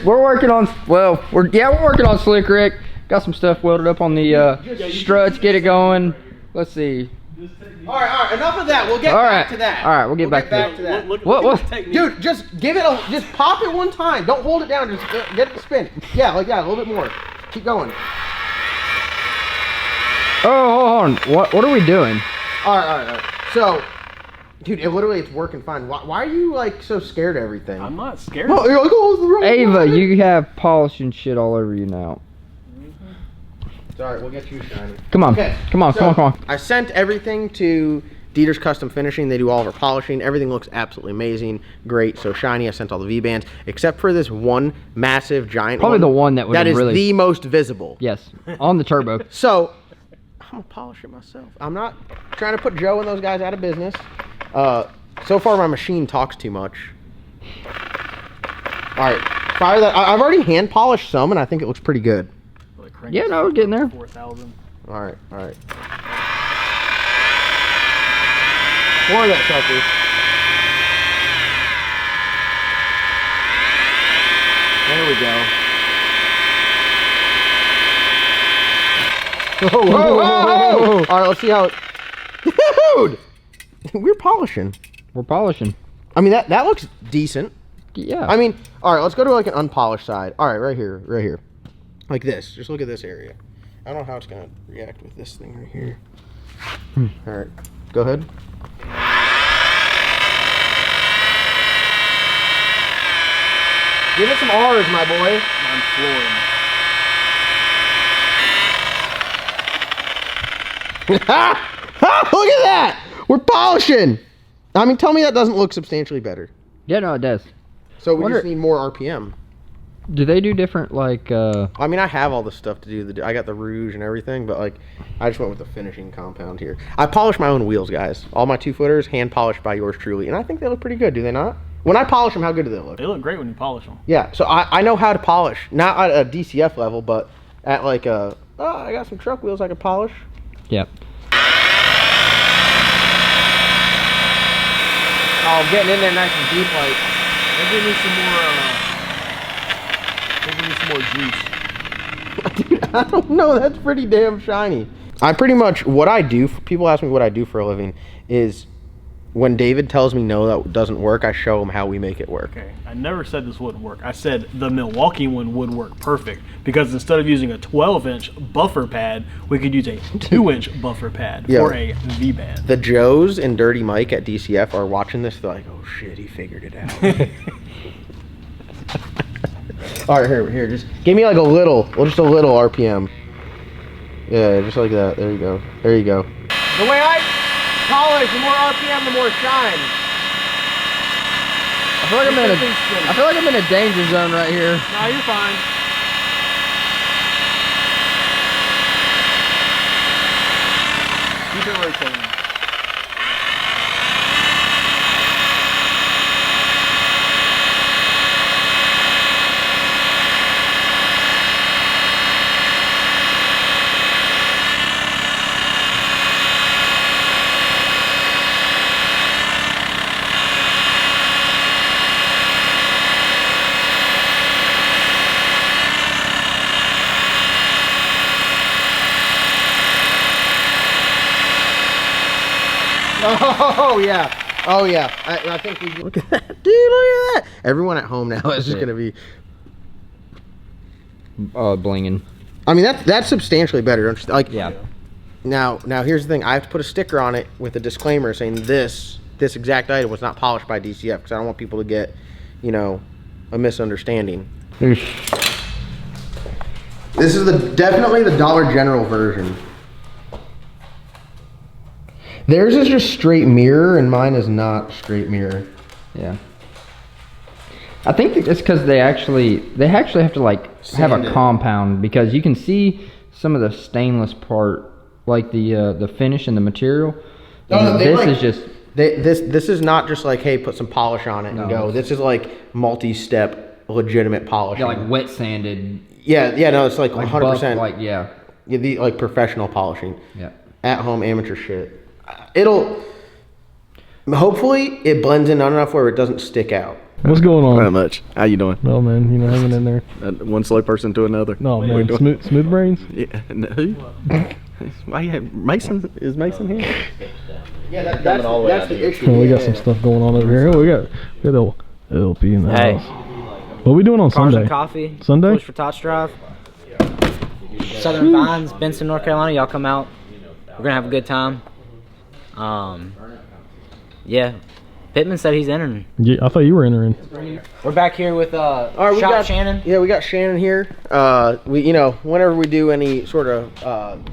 We're working on, well, we're working on Slick Rick. Got some stuff welded up on the struts, get it going. Let's see. All right, enough of that. We'll get back to that. All right, we'll get back to that. What? Dude, just give it just pop it one time. Don't hold it down. Just get it to spin. Yeah, like that, a little bit more. Keep going. Oh, hold on. What are we doing? All right. So, dude, it's working fine. Why are you like so scared of everything? I'm not scared. Oh, you're like, oh, it's the wrong Ava, one. you have polish and shit all over you now. It's all right, we'll get you shiny. Come on. Okay, Come on. I sent everything to Dieter's Custom Finishing. They do all of our polishing. Everything looks absolutely amazing. Great. So shiny. I sent all the V-bands, except for this one massive giant Probably the one that is really... the most visible. Yes, on the turbo. So, I'm going to polish it myself. I'm not trying to put Joe and those guys out of business. So far, my machine talks too much. All right. Fire that. I've already hand polished some, and I think it looks pretty good. Yeah, no, we're getting there. 4,000. All right. Pour that sucker. There we go. Whoa. All right, let's see how it... Dude! We're polishing. We're polishing. I mean, that looks decent. Yeah. I mean, all right, let's go to like an unpolished side. All right, right here. Like this. Just look at this area. I don't know how it's going to react with this thing right here. All right, go ahead. Give it some R's, my boy. I'm flooring. Look at that! We're polishing! I mean, tell me that doesn't look substantially better. Yeah, no, it does. So we just need more RPM. Do they do different, like, I mean, I have all the stuff to do. I got the rouge and everything, but, like, I just went with the finishing compound here. I polish my own wheels, guys. All my 2-footers, hand polished by yours truly. And I think they look pretty good, do they not? When I polish them, how good do they look? They look great when you polish them. Yeah, so I know how to polish. Not at a DCF level, but at, like, I got some truck wheels I could polish. Yep. Oh, I'm getting in there nice and deep, like. Maybe we need some more juice. Dude, I don't know. That's pretty damn shiny. I pretty much, what I do, people ask me what I do for a living, is when David tells me no, that doesn't work, I show him how we make it work. Okay, I never said this wouldn't work. I said the Milwaukee one would work perfect because instead of using a 12-inch buffer pad, we could use a 2-inch buffer pad for a V-band. The Joes and Dirty Mike at DCF are watching this. They're like, oh shit, he figured it out. All right, here, just give me like just a little RPM. Yeah, just like that. There you go. The way I polish, the more RPM, the more shine. I feel like I'm in a danger zone right here. No, you're fine. You can rotate. Oh yeah. I think we look at that, dude. Look at that. Everyone at home now is just gonna be blinging. I mean, that's substantially better. Don't you? Like, yeah. Now here's the thing. I have to put a sticker on it with a disclaimer saying this exact item was not polished by DCF because I don't want people to get, a misunderstanding. This is definitely the Dollar General version. Theirs is just straight mirror, and mine is not straight mirror. Yeah. I think it's because they actually have to like have a compound because you can see some of the stainless part, like the finish and the material. This is not just like, hey, put some polish on it and go. This is like multi-step, legitimate polishing. Yeah, like wet sanded. Yeah. No, it's like 100%. Like yeah, like professional polishing. Yeah. At home amateur shit. Hopefully it blends in not enough where it doesn't stick out. What's going on? Not much. How you doing? No, man. You know, hanging in there. One slow person to another. No, man. Smooth brains? Yeah. No, who? Why you have Mason? Is Mason here? Yeah, that's the issue. Well, we got some stuff going on over here. We got the LP in the house. What are we doing on Cars Sunday? and coffee. Sunday? Push for Tots Drive. Southern Vines, Benson, North Carolina. Y'all come out. We're gonna have a good time. Yeah. Pittman said he's entering. Yeah, I thought you were entering. We're back here with All right, we got Shannon. Yeah, we got Shannon here. We, you know, whenever we do any sort of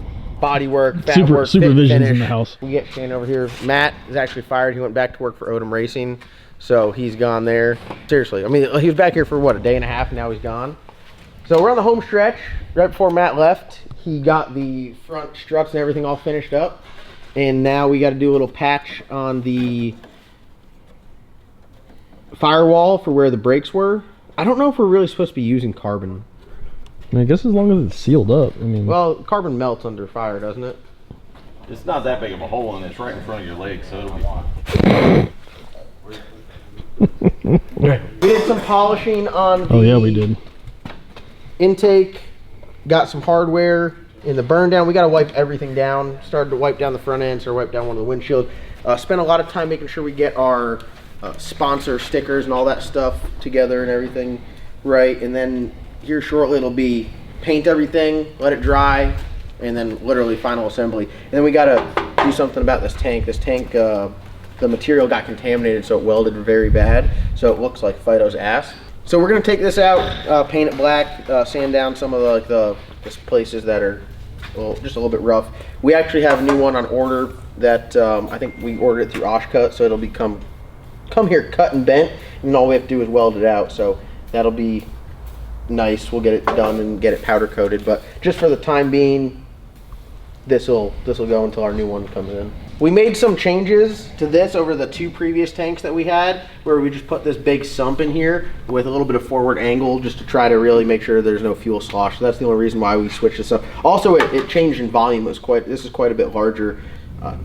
body work, fat work, supervision's finish, in the house. we get Shannon over here. Matt is actually fired. He went back to work for Odom Racing, so he's gone there. Seriously, I mean, he was back here for what, a day and a half, and now he's gone. So we're on the home stretch. Right before Matt left, he got the front struts and everything all finished up, and now we got to do a little patch on the firewall for where the brakes were. I don't know if we're really supposed to be using carbon. I mean, I guess as long as it's sealed up. I mean, Well, carbon melts under fire, doesn't it? It's not that big of a hole, and it's right in front of your leg, so it'll be We did some polishing on the oh yeah, we did. intake. Got some hardware in the burn down. We got to wipe everything down. Started to wipe down the front end, so wipe down one of the windshields. Spent a lot of time making sure we get our sponsor stickers and all that stuff together and everything right. And then here shortly it'll be paint everything, let it dry, and then literally final assembly. And then we got to do something about this tank. This tank, the material got contaminated, so it welded very bad. So it looks like Fido's ass. So we're gonna take this out, paint it black, sand down some of the places that are just a little bit rough. We actually have a new one on order that I think we ordered it through Oshcut, so it'll come here cut and bent, and all we have to do is weld it out. So that'll be nice. We'll get it done and get it powder coated. But just for the time being, this'll go until our new one comes in. We made some changes to this over the two previous tanks that we had, where we just put this big sump in here with a little bit of forward angle just to try to really make sure there's no fuel slosh. So that's the only reason why we switched this up. Also, it changed in volume. This is quite a bit larger.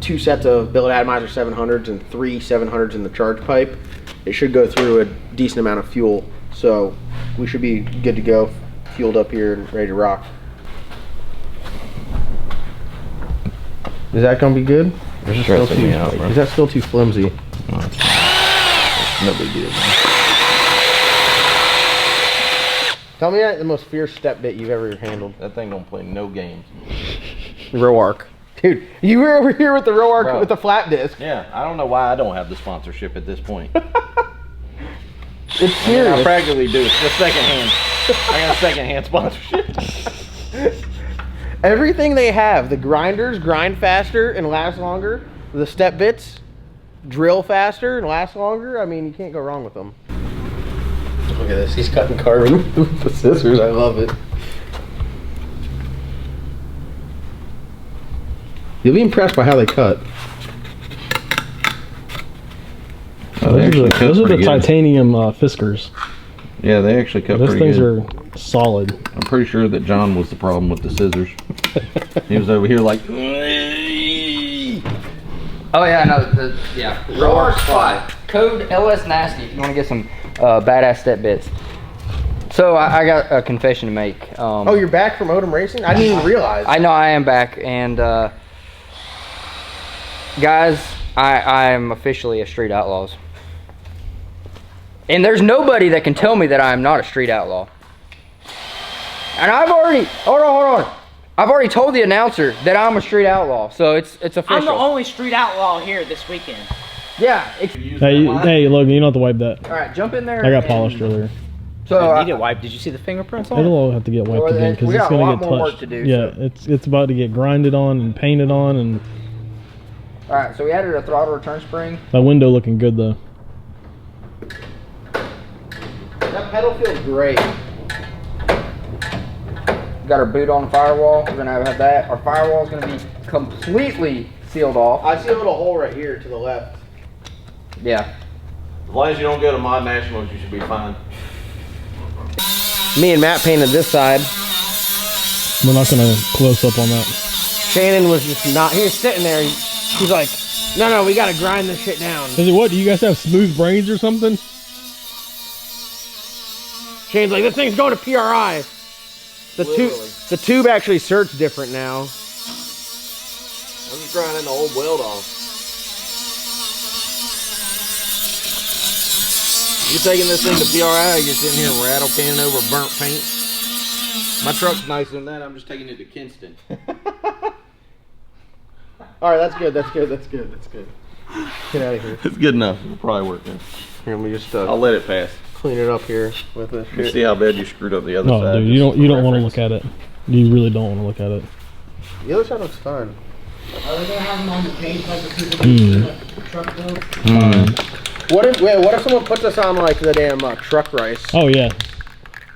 2 sets of billet atomizer 700s and 3 700s in the charge pipe. It should go through a decent amount of fuel, so we should be good to go, fueled up here and ready to rock. Is that gonna be good? Or is that still too flimsy? no big deal. Tell me the most fierce step bit you've ever handled. That thing don't play no games. Row arc. Dude, you were over here with the row arc Bro. with the flat disc. Yeah, I don't know why I don't have the sponsorship at this point. It's serious. I practically do. It's the second hand. I got a second hand sponsorship. Everything they have, the grinders grind faster and last longer. The step bits drill faster and last longer. I mean, you can't go wrong with them. Look at this. He's cutting carbon with the scissors. I love it. You'll be impressed by how they cut. Those are the titanium Fiskars. Yeah, they actually cut Those pretty things good. are solid. I'm pretty sure that John was the problem with the scissors. He was over here like, Oh yeah, no, row arc spot. Code LS Nasty if you want to get some badass step bits. So I got a confession to make. Oh, you're back from Odom Racing? I didn't even realize. I know I am back, and guys, I am officially a Street Outlaws. And there's nobody that can tell me that I am not a Street Outlaw. And I've already, hold on. I've already told the announcer that I'm a Street Outlaw, so it's official. I'm the only Street Outlaw here this weekend. Yeah. Hey, Logan, you don't have to wipe that. All right, jump in there. I got polished earlier. So Did you get wiped? Did you see the fingerprints on it? It'll all have to get wiped again because we it's got a gonna lot get more touched. work to do, Yeah, so. it's about to get grinded on and painted on, and All right, so we added a throttle return spring. that window looking good though. That pedal feels great. Got our boot on the firewall. We're gonna have that. Our firewall is gonna be completely sealed off. I see a little hole right here to the left. Yeah. as long as you don't go to Mod Nationals, you should be fine. Me and Matt painted this side. We're not gonna close up on that. Shannon was just not, he was sitting there. He's like, no, we gotta grind this shit down. Is it what? Do you guys have smooth brains or something? Shane's like, this thing's going to PRI. The tube actually inserts different now. I'm just grinding the old weld off. You taking this thing to PRI, you're sitting here rattle canning over burnt paint. My truck's nicer than that, I'm just taking it to Kinston. Alright, that's good. Get out of here. It's good enough. It'll probably work then. Here, let me just I'll let it pass. clean it up here with this You shit. see how bad you screwed up the other side? No, dude, you don't want to look at it. You really don't want to look at it. The other side looks fine. Are they gonna have them on the page like the people that the truck builds? What if someone puts us on like the damn truck rice? Oh yeah.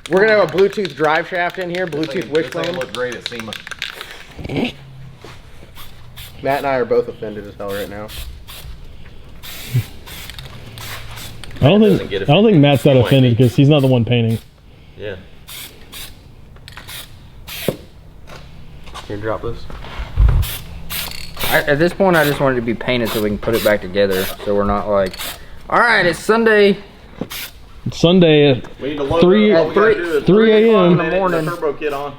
We're gonna have a Bluetooth drive shaft in here, Bluetooth Wishbone. Look great at SEMA. Matt and I are both offended as hell right now. I don't think Matt's that offended because he's not the one painting. Yeah. Can you drop this? At this point, I just want it to be painted so we can put it back together. So we're not like, all right, it's Sunday. It's Sunday at We need to load 3 it up. All we gotta do is 3 a.m. in the morning. The turbo kit on.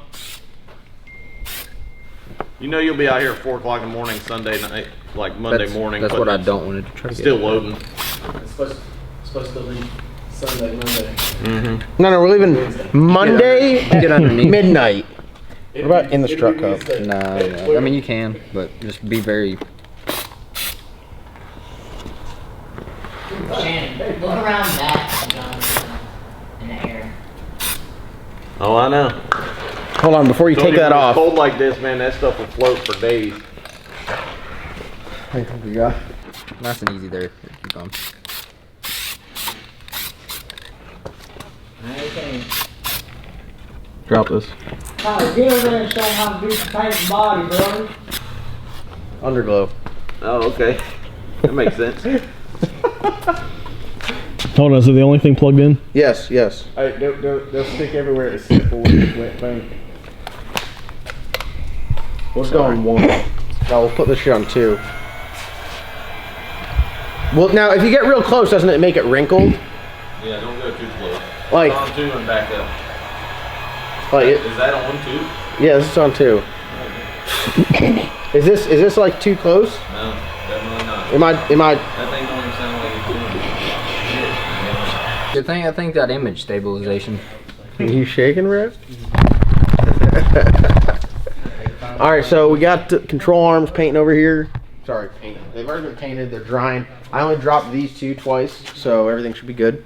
You know you'll be out here at 4 o'clock in the morning Sunday night, like Monday morning. That's what I don't want it to try to It's get. still loading. It's supposed to leave Sunday, Monday. No, we're leaving Monday Get underneath. midnight. What about in the strut cup? No, I mean you can, but just be very. Shannon, look around that, John, in the air. Oh, I know. Hold on, before you take that When it's off. cold like this, man, that stuff will float for days. Nice and easy there. Keep going. Okay. Drop this. Tyler, get over there and show them how to do the paint and body, brother. Underglow. Oh, okay. That makes sense. Hold on, is it the only thing plugged in? Yes. Alright, they'll stick everywhere except for with this wet paint. Let's go on 1. No, we'll put this shit on 2. Well, now if you get real close, doesn't it make it wrinkled? Yeah, don't go too close. Like, On 2 and back up. like Is that on 2? yeah, this is on 2. Is this like too close? No, definitely not. Am I? That thing don't even sound like it's doing Good thing I think that image stabilization. Are you shaking, Red? All right, so we got the control arms painting over here. Sorry, painting. They've already been painted. They're drying. I only dropped these 2 twice, so everything should be good.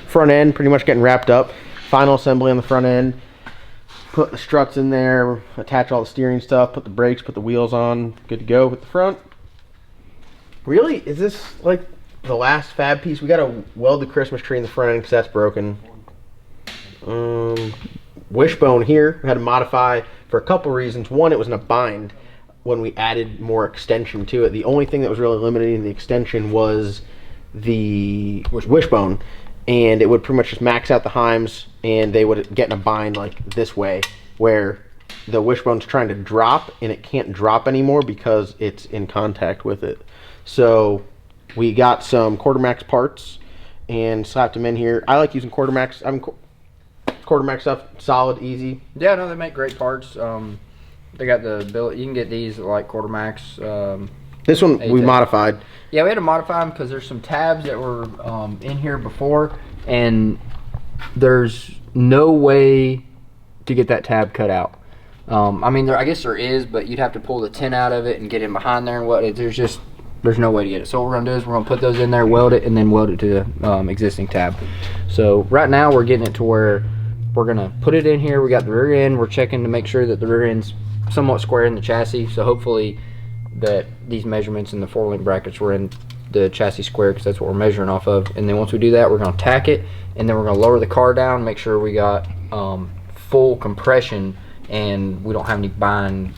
Front end pretty much getting wrapped up. Final assembly on the front end. Put the struts in there. Attach all the steering stuff. Put the brakes. Put the wheels on. Good to go with the front. Really, is this like the last fab piece? We got to weld the Christmas tree in the front end because that's broken. Wishbone here, we had to modify for a couple reasons. One, it was in a bind when we added more extension to it. The only thing that was really limiting the extension was the wishbone, and it would pretty much just max out the heims, and they would get in a bind like this way, where the wishbone's trying to drop, and it can't drop anymore because it's in contact with it. So we got some Quartermax parts and slapped them in here. I like using Quartermax. Quartermax stuff, solid, easy. Yeah, no, they make great parts. They got the billet. You can get these at like Quartermax. This one we modified. Yeah, we had to modify them because there's some tabs that were in here before, and there's no way to get that tab cut out. I mean, I guess there is, but you'd have to pull the tin out of it and get in behind there and what. There's no way to get it. So what we're gonna do is we're gonna put those in there, weld it, and then weld it to the existing tab. So right now we're getting it to where we're gonna put it in here. We got the rear end. We're checking to make sure that the rear end's somewhat square in the chassis. So hopefully that these measurements in the 4-link brackets were in the chassis square, because that's what we're measuring off of. And then once we do that, we're gonna tack it, and then we're gonna lower the car down, make sure we got full compression and we don't have any bind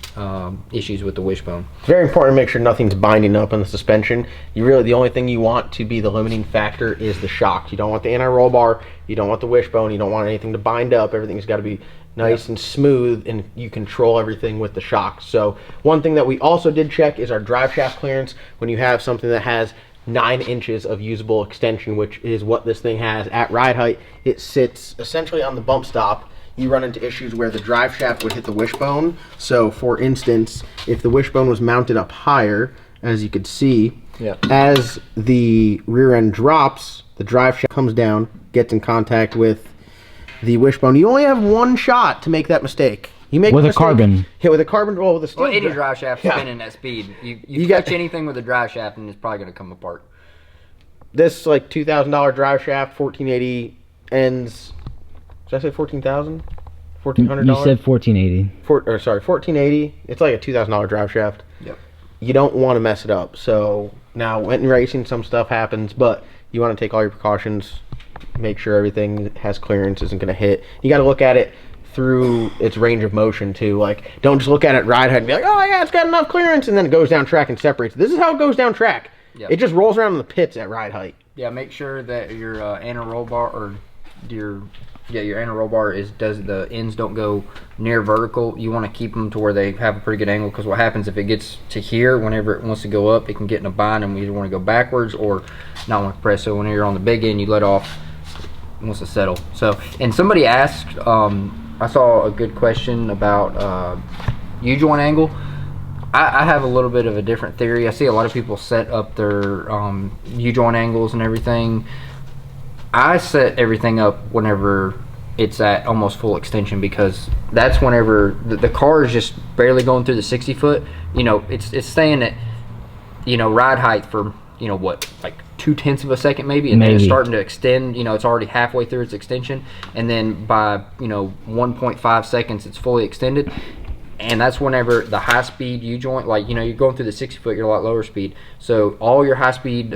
issues with the wishbone. It's very important to make sure nothing's binding up on the suspension. The only thing you want to be the limiting factor is the shock. You don't want the anti-roll bar, you don't want the wishbone, you don't want anything to bind up. Everything's got to be nice and smooth, and you control everything with the shock. So one thing that we also did check is our drive shaft clearance. When you have something that has 9 inches of usable extension, which is what this thing has at ride height. It sits essentially on the bump stop. You run into issues where the drive shaft would hit the wishbone. So for instance, if the wishbone was mounted up higher, as you could see, as the rear end drops, the drive shaft comes down, gets in contact with the wishbone. You only have one shot to make that mistake. You make with a mistake, carbon. Yeah, with a carbon roll with a steel. Well, any drive shaft spinning at speed. You touch anything with a drive shaft and it's probably going to come apart. This like $2,000 drive shaft, 1480 ends. Did I say 14,000? $1,400. You said 1480. Sorry, 1480. It's like a $2,000 drive shaft. Yep. You don't want to mess it up. So now, when racing, some stuff happens, but you want to take all your precautions. Make sure everything has clearance, isn't going to hit. You got to look at it through its range of motion too. Like, don't just look at it ride height and be like, oh yeah, it's got enough clearance, and then it goes down track and separates. This is how it goes down track. Yep. It just rolls around in the pits at ride height. Yeah, make sure that your anti-roll bar or your anti-roll bar does the ends don't go near vertical. You want to keep them to where they have a pretty good angle, because what happens if it gets to here, whenever it wants to go up, it can get in a bind, and we either want to go backwards or not want to press. So when you're on the big end, you let off, it wants to settle. So, and somebody asked, I saw a good question about U-joint angle. I have a little bit of a different theory. I see a lot of people set up their U-joint angles and everything. I set everything up whenever it's at almost full extension, because that's whenever the car is just barely going through the 60 foot. You know, it's staying at, you know, ride height for, you know, what, like 0.2 of a second maybe, and then it's starting to extend. You know, it's already halfway through its extension, and then by, you know, 1.5 seconds it's fully extended. And that's whenever the high speed U-joint, like, you know, you're going through the 60 foot, you're a lot lower speed. So all your high speed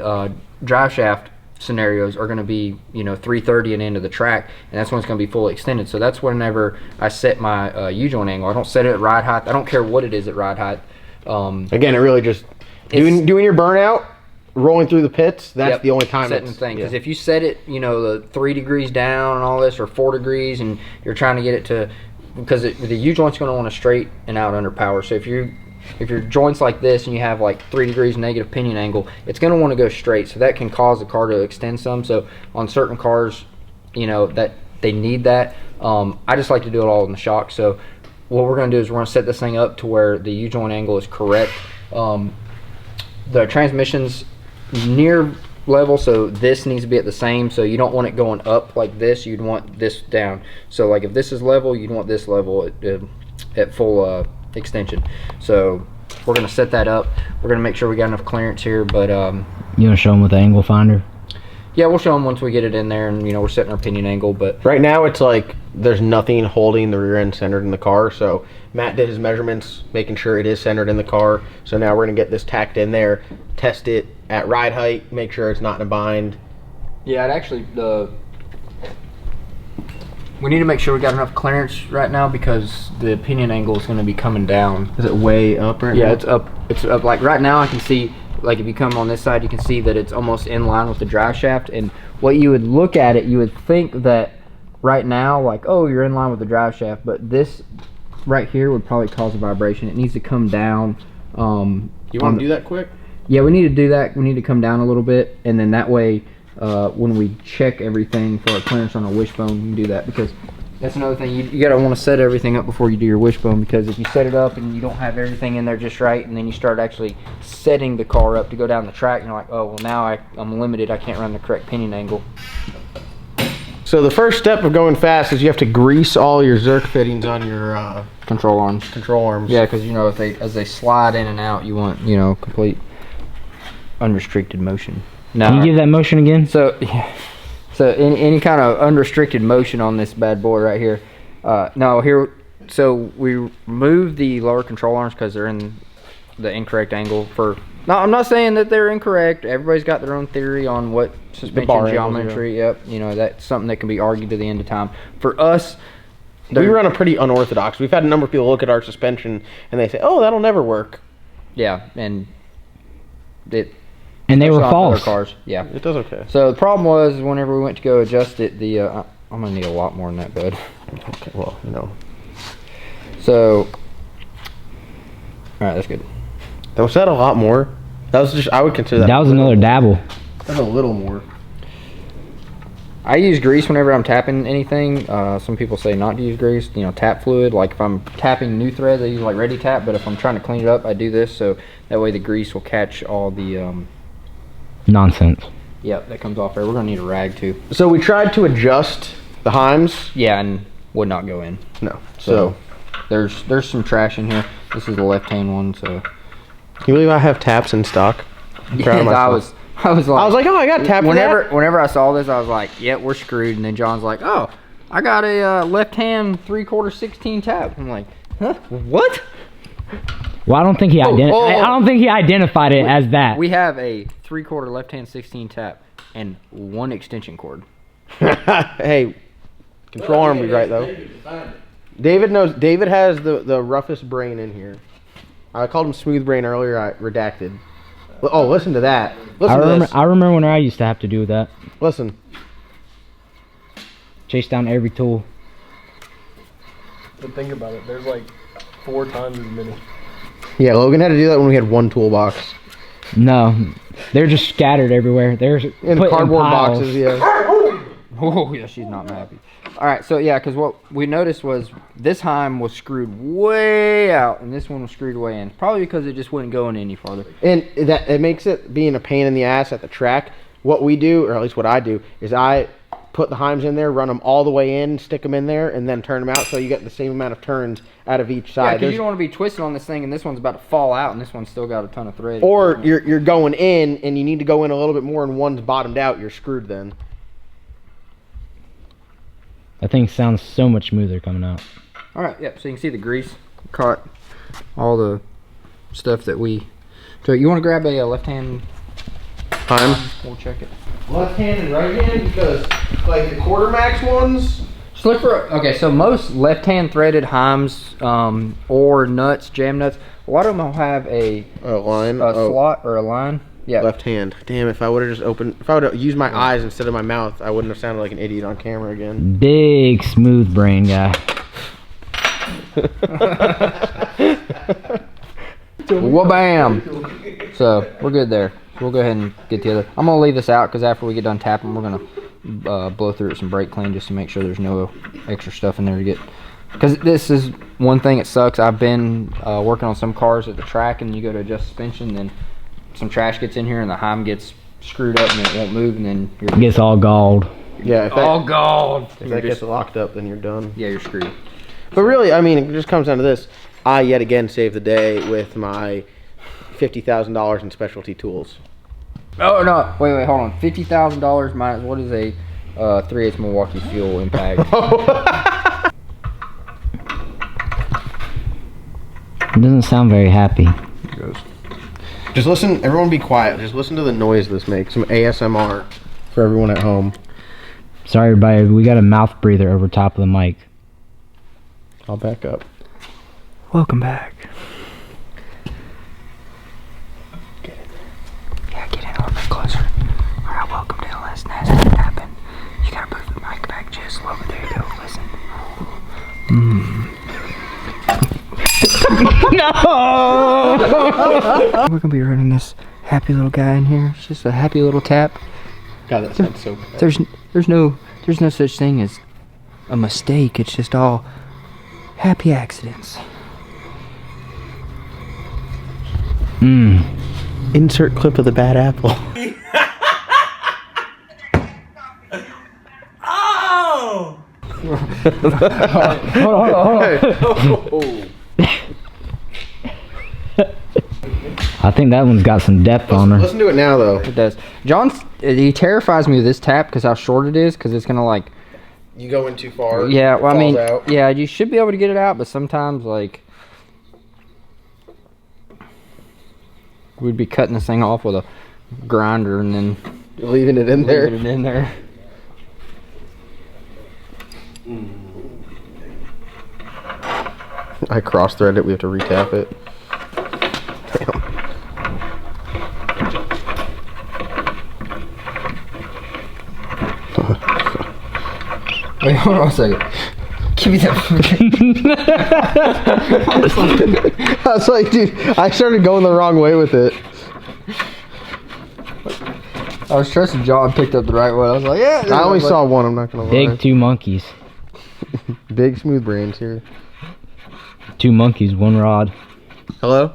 drive shaft scenarios are going to be, you know, 330 and into the track, and that's when it's going to be fully extended. So that's whenever I set my U-joint angle. I don't set it at ride height. I don't care what it is at ride height. Again, it really just doing your burnout, rolling through the pits. That's the only time setting the thing. Because if you set it, you know, the 3 degrees down and all this, or 4 degrees, and you're trying to get it to, because the U-joint's going to want to straight and out under power. So if your joint's like this and you have like 3 degrees negative pinion angle, it's going to want to go straight. So that can cause the car to extend some. So on certain cars, you know, that they need that. I just like to do it all in the shock. So what we're going to do is we're going to set this thing up to where the U-joint angle is correct. The transmission's near level, so this needs to be at the same. So you don't want it going up like this, you'd want this down. So like if this is level, you'd want this level at full extension. So we're going to set that up. We're going to make sure we got enough clearance here, but you want to show them with the angle finder? Yeah, we'll show them once we get it in there, and, you know, we're setting our pinion angle. But right now it's like there's nothing holding the rear end centered in the car. So Matt did his measurements, making sure it is centered in the car. So now we're going to get this tacked in there, test it at ride height, make sure it's not in a bind. Yeah, it actually, we need to make sure we got enough clearance right now, because the pinion angle is going to be coming down. Is it way up right now? Yeah, it's up. It's up. Like right now I can see, like if you come on this side, you can see that it's almost in line with the drive shaft. And what you would look at it, you would think that right now, like, oh, you're in line with the drive shaft, but this right here would probably cause a vibration. It needs to come down. You want to do that quick? Yeah, we need to do that. We need to come down a little bit, and then that way, when we check everything for a clearance on a wishbone, you can do that, because that's another thing. You gotta want to set everything up before you do your wishbone, because if you set it up and you don't have everything in there just right, and then you start actually setting the car up to go down the track, and you're like, oh, well, now I'm limited. I can't run the correct pinion angle. So the first step of going fast is you have to grease all your Zerk fittings on your control arms. Yeah, because, you know, as they slide in and out, you want, you know, complete unrestricted motion. Now, can you give that motion again? So, yeah. So any kind of unrestricted motion on this bad boy right here. So we removed the lower control arms because they're in the incorrect angle. No, I'm not saying that they're incorrect. Everybody's got their own theory on what suspension geometry. Yep, you know, that's something that can be argued to the end of time. For us, we run a pretty unorthodox. We've had a number of people look at our suspension and they say, "Oh, that'll never work." Yeah, and they were false. Cars. Yeah, it does okay. So the problem was whenever we went to go adjust it, I'm gonna need a lot more than that, bud. Okay, well, you know. So, all right, that's good. Was that a lot more? That was just, I would consider that. That was another dabble. That's a little more. I use grease whenever I'm tapping anything. Some people say not to use grease. You know, tap fluid. Like if I'm tapping new threads, I use like Ready Tap. But if I'm trying to clean it up, I do this. So that way the grease will catch all the Nonsense. yeah, that comes off there. We're gonna need a rag too. So we tried to adjust the Heims. Yeah, and would not go in. No. So there's some trash in here. This is the left-hand one. So Can you believe I have taps in stock? I'm proud of myself. I was like, oh, I got tap. Whenever I saw this, I was like, yeah, we're screwed. And then John's like, oh, I got a left-hand 3/4 16 tap. I'm like, huh? What? Well, I don't think he I don't think he identified it as that. We have a 3/4 left-hand 16 tap and one extension cord. Hey, control arm be right though. David knows. David has the roughest brain in here. I called him smooth brain earlier. I redacted. Oh, listen to that. Listen to this. I remember when I used to have to do that. Listen. Chase down every tool. But think about it. There's like 4 times as many. Yeah, Logan had to do that when we had one toolbox. No, they're just scattered everywhere. They're In put cardboard piles. boxes, yeah. Oh, yeah, she's not happy. All right, so yeah, because what we noticed was this Heim was screwed way out, and this one was screwed way in. Probably because it just wouldn't go in any farther. And that it makes it being a pain in the ass at the track. What we do, or at least what I do, is I put the Heims in there, run them all the way in, stick them in there, and then turn them out so you get the same amount of turns out of each Yeah, side. because you don't want to be twisting on this thing, and this one's about to fall out, and this one's still got a ton of thread. Or you're going in, and you need to go in a little bit more, and one's bottomed out, you're screwed then. That thing sounds so much smoother coming out. All right, yep. So you can see the grease caught all the stuff that we. So you want to grab a left hand Heim. We'll check it. Left hand and right hand, because like the quarter max ones. Just look for okay. So most left hand threaded Heims or nuts, jam nuts, a lot of them will have a line, slot or a line. Yeah. Left hand. Damn, if I would have just opened, if I would have used my eyes instead of my mouth, I wouldn't have sounded like an idiot on camera again. Big smooth brain guy. Wha-bam! So we're good there. We'll go ahead and get the other. I'm gonna leave this out because after we get done tapping, we're gonna blow through it some brake clean just to make sure there's no extra stuff in there to get. Because this is one thing that sucks. I've been working on some cars at the track, and you go to adjust suspension, then some trash gets in here, and the Heim gets screwed up, and it won't move, and then It gets all galled. Yeah, if all gone. if that gets locked up, then you're done. Yeah, you're screwed. But really, I mean, it just comes down to this. I yet again saved the day with my $50,000 in specialty tools. Oh no! Wait, hold on. $50,000 minus what is a 3/8 Milwaukee fuel impact? It doesn't sound very happy. Just listen, everyone be quiet. Just listen to the noise this makes. Some ASMR for everyone at home. Sorry, everybody. We got a mouth breather over top of the mic. I'll back up. Welcome back. Yeah, get in a little bit closer. Alright, welcome to the last NASDAQ tapping. You gotta move the mic back just a little bit. There you go. Listen. No! We're gonna be running this happy little guy in here. It's just a happy little tap. God, that sounds so bad. There's no such thing as a mistake. It's just all happy accidents. Insert clip of the bad apple. Hold on. I think that one's got some depth on her. Listen to it now, though. It does. He terrifies me with this tap because how short it is, because it's gonna like. You go in too far. Yeah, well, I mean, out. yeah, you should be able to get it out, but sometimes like we'd be cutting this thing off with a grinder and then Leaving it in there. leaving it in there. I cross-thread it. We have to retap it. Damn. Wait, hold on a second. Give me that. I was like, dude, I started going the wrong way with it. I was trusting John picked up the right one. I was like, yeah. I only saw one. I'm not gonna lie. Big 2 monkeys. Big smooth brains here. 2 monkeys, 1 rod. Hello.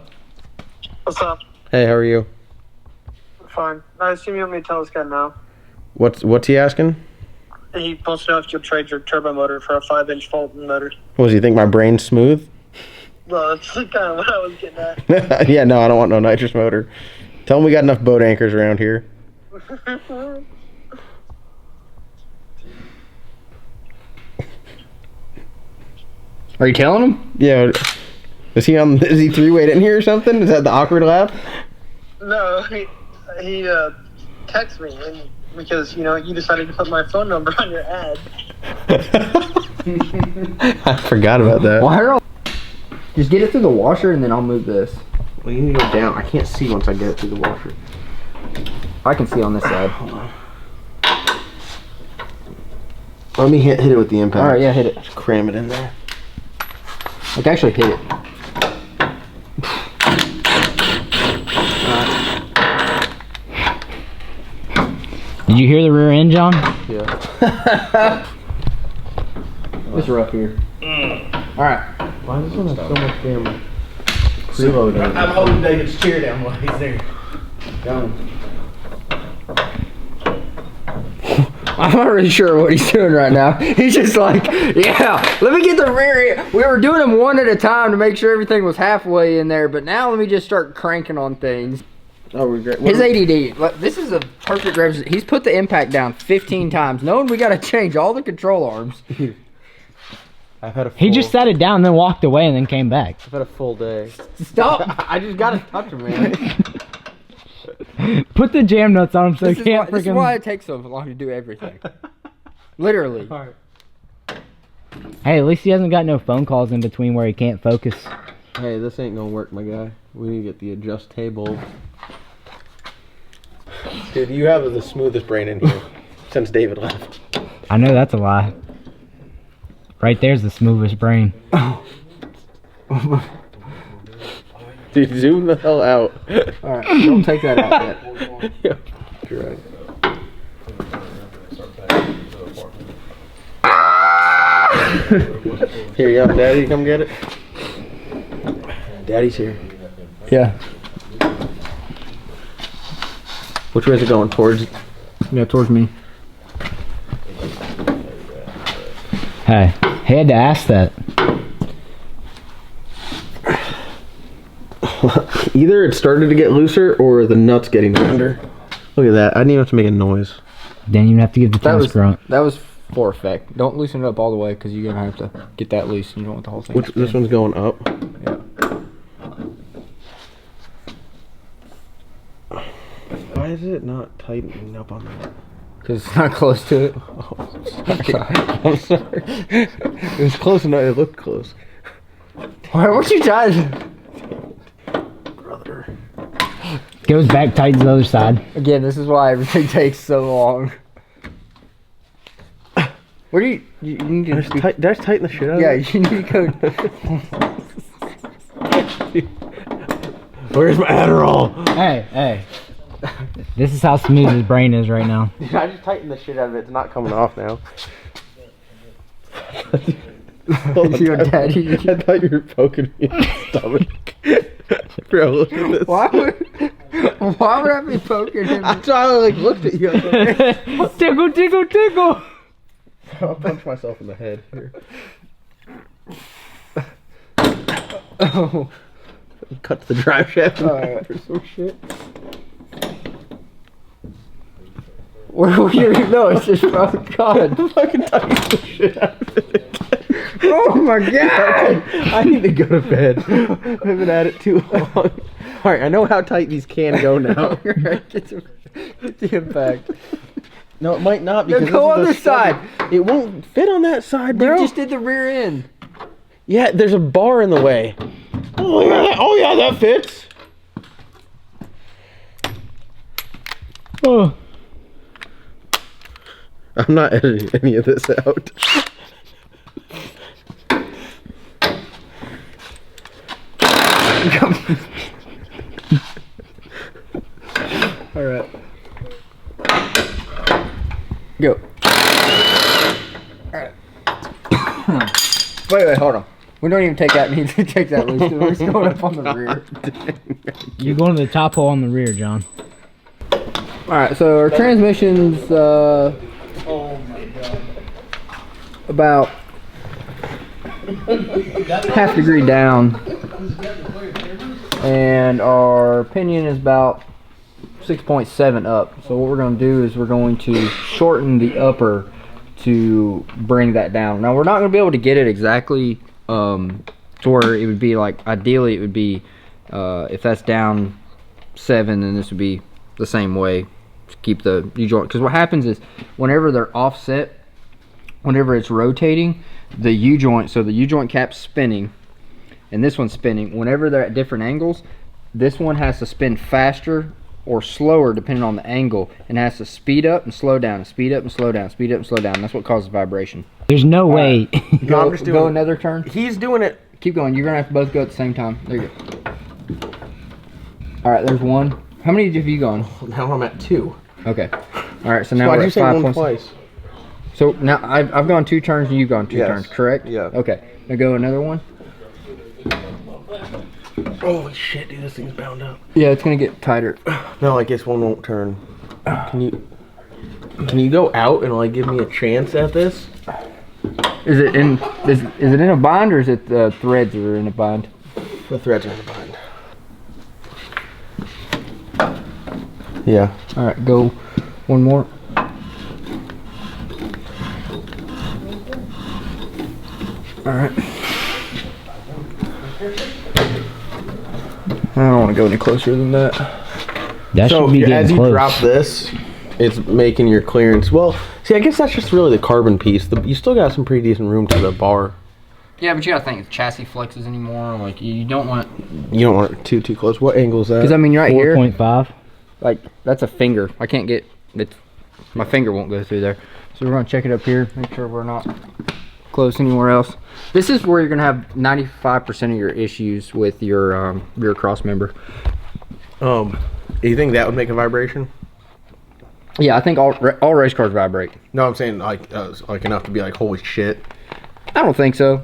What's up? Hey, how are you? Fine. I assume you want me to tell this guy now. What's he asking? He wants to know if you'll trade your turbo motor for a 5-inch Fulton motor. What does he think? My brain's smooth? Well, that's kind of what I was getting at. Yeah, no, I don't want no nitrous motor. Tell him we got enough boat anchors around here. Are you telling him? Yeah. Is he 3-weight in here or something? Is that the awkward laugh? No, he texted me and because, you decided to put my phone number on your ad. I forgot about that. Why are just get it through the washer and then I'll move this. Well, you need to go down. I can't see once I get it through the washer. I can see on this side. Hold on. Let me hit it with the impact. Alright, yeah, hit it. Just cram it in there. Like, actually hit it. Did you hear the rear end, John? Yeah. It's rough here. Alright. Why does this one have so much damn preload in it? I'm holding David's chair down while he's there. I'm not really sure what he's doing right now. He's just like, yeah, let me get the rear end. We were doing them one at a time to make sure everything was halfway in there, but now let me just start cranking on things. Oh, we're great. His ADD, this is a perfect representation. He's put the impact down 15 times, knowing we got to change all the control arms. I've had a full, He just set it down, then walked away, and then came back. I've had a full day. Stop. I just gotta touch him, man. Put the jam nuts on him so he This can't is freaking... why it takes so long to do everything. Literally. Hey, at least he hasn't got no phone calls in between where he can't focus. Hey, this ain't gonna work, my guy. We need to get the adjust table. Dude, you have the smoothest brain in here since David left. I know that's a lie. Right there's the smoothest brain. Dude, zoom the hell out. Alright, don't take that out yet. Yeah, you're right. Here you go, Daddy, come get it. Daddy's here. Yeah. Which way is it going? Towards? Yeah, towards me. Hey, he had to ask that. Either it started to get looser or the nut's getting under. Look at that. I didn't even have to make a noise. Didn't even have to give the tennis grunt. That was for effect. Don't loosen it up all the way because you're going to have to get that loose and you don't want the whole thing. This one's going up. Yeah. Why is it not tightening up on that? Because it's not close to it. Oh, sorry. I'm sorry. It was close enough. It looked close. Why weren't you trying? Brother. Goes back, tightens the other side. Again, this is why everything takes so long. What do you need to do? Did I tighten the shit out Yeah, of it? you need to go. Where's my Adderall? Hey. This is how smooth his brain is right now. Dude, I just tightened the shit out of it. It's not coming off now. Your daddy. I thought you were poking me in the stomach. Bro, look at this. Why would I be poking him? That's why I looked at you. Tickle, tickle, tickle. I'll punch myself in the head here. Oh. Cut to the drive shaft Alright. for some shit. No, it's just, oh god. Fucking tighten the shit out of it. Oh my god. I need to go to bed. I've been at it too long. Alright, I know how tight these can go now. Get the impact. No, it might not because go on this side. It won't fit on that side, bro. You just did the rear end. Yeah, there's a bar in the way. Oh yeah, that fits. Oh. I'm not editing any of this out. Alright. Go. Wait, hold on. We don't even take that. Need to take that loose. We're just going up on the rear. You're going to the top hole on the rear, John. All right. So our transmission's about half degree down, and our pinion is about 6.7 up. So what we're going to do is we're going to shorten the upper to bring that down. Now we're not going to be able to get it exactly to where it would be like, ideally it would be if that's down 7, then this would be the same way to keep the U-joint, because what happens is whenever they're offset, whenever it's rotating, the U-joint, so the U-joint cap's spinning and this one's spinning, whenever they're at different angles, this one has to spin faster or slower depending on the angle, and has to speed up and slow down, and speed up and slow down, speed up and slow down. That's what causes vibration. There's no way. No, I'm just doing go another turn. He's doing it. Keep going. You're gonna have to both go at the same time. There you go. All right, there's one. How many have you gone? Now I'm at 2. Okay. All right, so now Why'd we're you at say 5 one points. twice? So now I've gone 2 turns and you've gone 2 Yes. turns, correct? Yeah. Okay. Now go another one. Holy shit, dude, this thing's bound up. Yeah, it's gonna get tighter. No, I guess one won't turn. Can you go out and like give me a chance at this? Is it in a bind, or is it the threads that are in a bind? The threads are in the bind. Yeah. All right, go one more. All right. I don't want to go any closer than that. That So should be as getting you close. drop this, it's making your clearance. Well, see, I guess that's just really the carbon piece. You still got some pretty decent room to the bar. Yeah, but you gotta think, if chassis flexes anymore, like you don't want. You don't want it too close. What angle is that? Because I mean, right here, 4.5. like that's a finger. I can't get it. My finger won't go through there. So we're gonna check it up here. Make sure we're not close anywhere else. This is where you're gonna have 95% of your issues with your rear cross member. You think that would make a vibration? Yeah, I think all race cars vibrate. No, I'm saying like enough to be like, holy shit. I don't think so.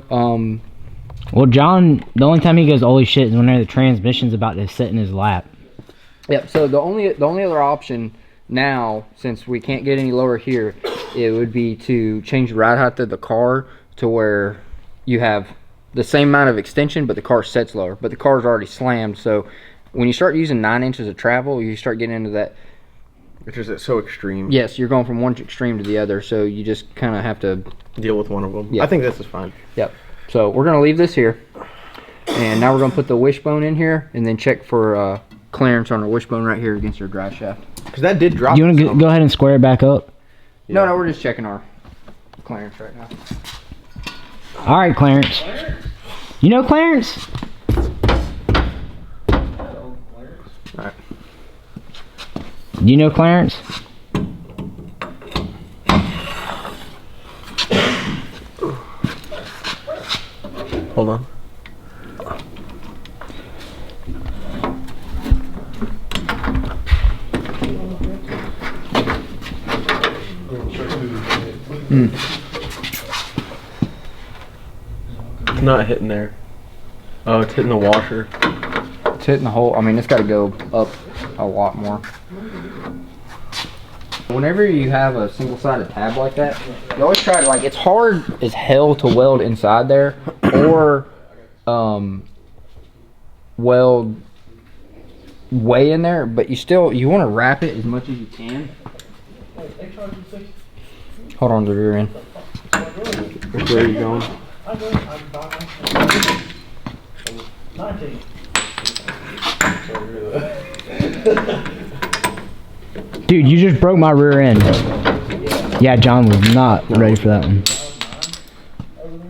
Well, John, the only time he goes holy shit is whenever the transmission's about to sit in his lap. Yeah. So the only other option now, since we can't get any lower here, it would be to change the ride height of the car to where you have the same amount of extension, but the car sets lower. But the car's already slammed, so when you start using 9 inches of travel, you start getting into that. Which is so extreme. Yes, you're going from one extreme to the other, so you just kind of have to Deal with one of them. Yeah. I think this is fine. Yep. So we're gonna leave this here, and now we're gonna put the wishbone in here, and then check for clearance on our wishbone right here against our drive shaft. Because that did drop. You want to go ahead and square it back up? No, we're just checking our clearance right now. All right, Clarence. You know Clarence? All right. Do you know Clarence? Hold on. It's not hitting there. Oh, it's hitting the washer. It's hitting the hole. I mean, it's got to go up a lot more. Whenever you have a single-sided tab like that, you always try to, like, it's hard as hell to weld inside there or weld way in there, but you want to wrap it as much as you can. Hold on to the rear end. Where are you going? Dude, you just broke my rear end. Yeah, John was not ready for that one.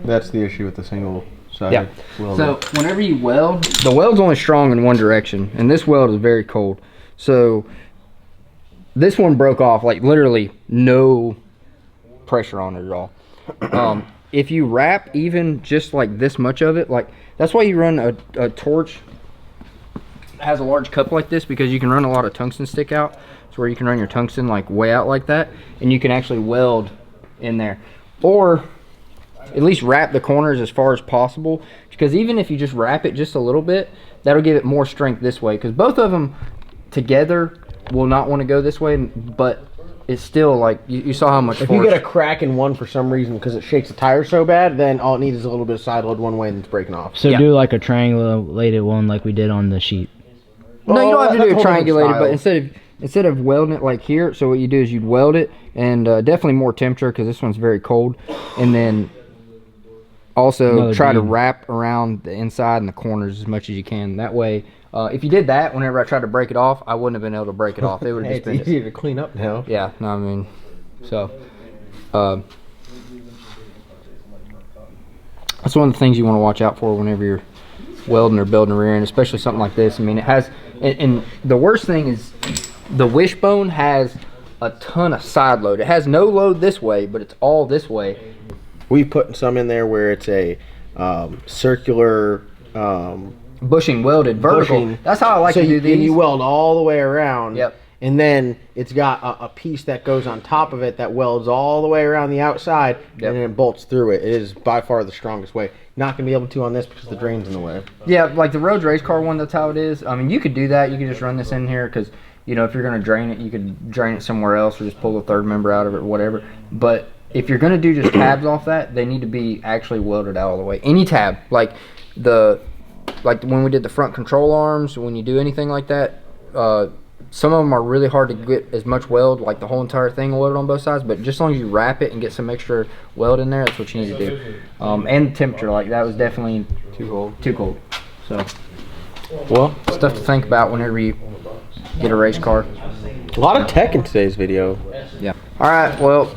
That's the issue with the single side. Yeah. So whenever you weld, the weld's only strong in one direction, and this weld is very cold. So this one broke off, like literally no pressure on it at all. If you wrap even just like this much of it, like that's why you run a torch has a large cup like this, because you can run a lot of tungsten stick out. It's where you can run your tungsten like way out like that, and you can actually weld in there, or at least wrap the corners as far as possible, because even if you just wrap it just a little bit, that'll give it more strength this way, because both of them together will not want to go this way, but it's still like you saw how much if force. you get a crack in one for some reason because it shakes the tire so bad, then all it needs is a little bit of side load one way and it's breaking off. So do like a triangulated one like we did on the sheet. No, you don't have to do that's it a whole different triangulated, style. but instead of welding it like here, so what you do is you'd weld it, and definitely more temperature because this one's very cold, and then also Another try to beam. wrap around the inside and the corners as much as you can. That way, if you did that, whenever I tried to break it off, I wouldn't have been able to break it off. It would have Hey, just it's been easier to clean up now. yeah. No, I mean, so that's one of the things you want to watch out for whenever you're welding or building a rear end, especially something like this. I mean, it has, and the worst thing is the Wishbone has a ton of side load. It has no load this way, but it's all this way. We put some in there where it's a circular Bushing welded vertical. bushing. That's how I like to do these. And you weld all the way around. Yep. And then it's got a piece that goes on top of it that welds all the way around the outside, Yep. and then it bolts through it. It is by far the strongest way. Not going to be able to on this because the drain's in the way. Yeah, like the Rhodes race car one, that's how it is. I mean, you could do that. You could just run this in here because, you know, if you're going to drain it, you could drain it somewhere else or just pull the third member out of it or whatever. But if you're going to do just tabs off that, they need to be actually welded out all the way. Any tab, like when we did the front control arms, when you do anything like that, some of them are really hard to get as much weld, like the whole entire thing welded on both sides, but just as long as you wrap it and get some extra weld in there, that's what you need to do. And the temperature, like that was definitely too cold. So, well, stuff to think about whenever you get a race car. A lot of tech in today's video. Yeah. All right, well,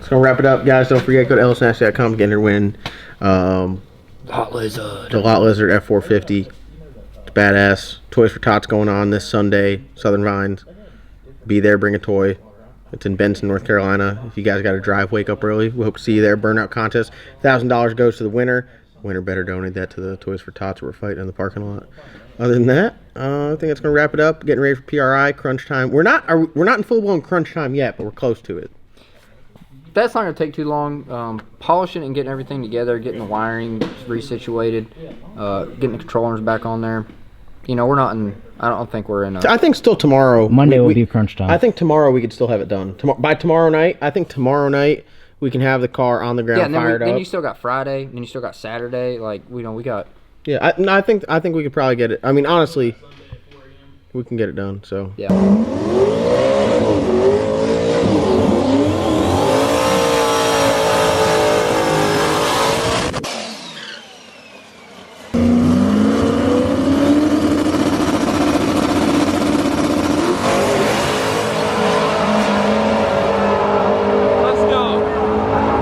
It's going to wrap it up, guys. Don't forget, go to lsnash.com, get your win. Hot Lizard. The Lot Lizard F450. It's badass. Toys for Tots going on this Sunday, Southern Vines. Be there, bring a toy. It's in Benson, North Carolina. If you guys got to drive, wake up early. We hope to see you there. Burnout contest. $1,000 goes to the winner. Winner better donate that to the Toys for Tots we're fighting in the parking lot. Other than that, I think that's going to wrap it up. Getting ready for PRI, crunch time. We're not in full-blown crunch time yet, but we're close to it. That's not going to take too long. Polishing and getting everything together, getting the wiring resituated, getting the controllers back on there. You know, we're not in, I don't think we're in a... I think still tomorrow. Monday will be crunch time. I think tomorrow we could still have it done. By tomorrow night, I think tomorrow night we can have the car on the ground, yeah, and fired up. then you still got Friday, then you still got Saturday. Like, we got... Yeah, I think we could probably get it. I mean, honestly, we can get it done, so. Yeah.